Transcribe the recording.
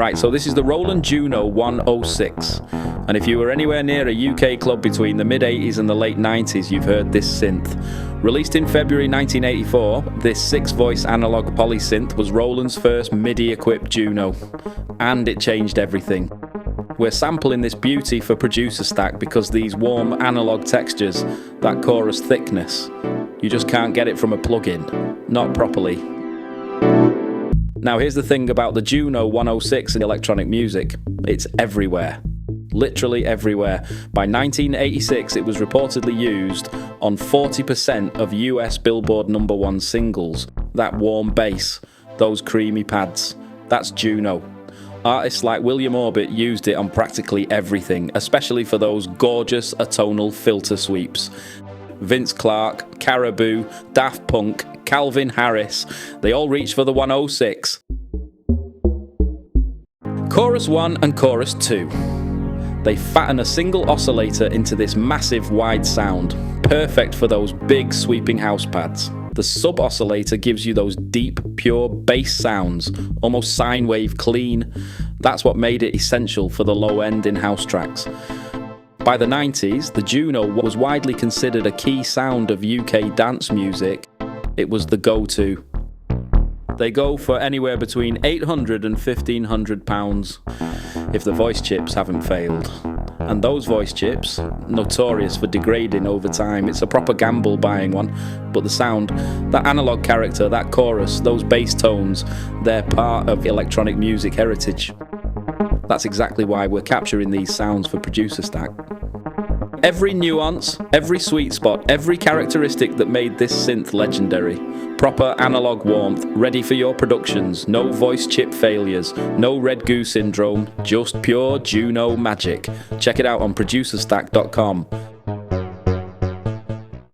Right, so this is the Roland Juno-106, and if you were anywhere near a UK club between the mid-80s and the late 90s, you've heard this synth. Released in February 1984, this 6-voice analog polysynth was Roland's first MIDI-equipped Juno, and it changed everything. We're sampling this beauty for ProducerStack because these warm analog textures, that chorus thickness, you just can't get it from a plugin, not properly. Now here's the thing about the Juno-106 in electronic music, it's everywhere. Literally everywhere. By 1986 it was reportedly used on 40% of US Billboard #1 singles. That warm bass, those creamy pads, that's Juno. Artists like William Orbit used it on practically everything, especially for those gorgeous atonal filter sweeps. Vince Clarke, Caribou, Daft Punk, Calvin Harris, they all reached for the 106. Chorus 1 and Chorus 2. They fatten a single oscillator into this massive wide sound, perfect for those big sweeping house pads. The sub-oscillator gives you those deep, pure bass sounds, almost sine wave clean. That's what made it essential for the low end in house tracks. By the 90s, the Juno was widely considered a key sound of UK dance music. It was the go-to. They go for anywhere between £800 and £1,500 if the voice chips haven't failed. And those voice chips, notorious for degrading over time, it's a proper gamble buying one, but the sound, that analog character, that chorus, those bass tones, they're part of electronic music heritage. That's exactly why we're capturing these sounds for ProducerStack. Every nuance, every sweet spot, every characteristic that made this synth legendary. Proper analog warmth, ready for your productions, no voice chip failures, no Red Goo Syndrome, just pure Juno magic. Check it out on ProducerStack.com.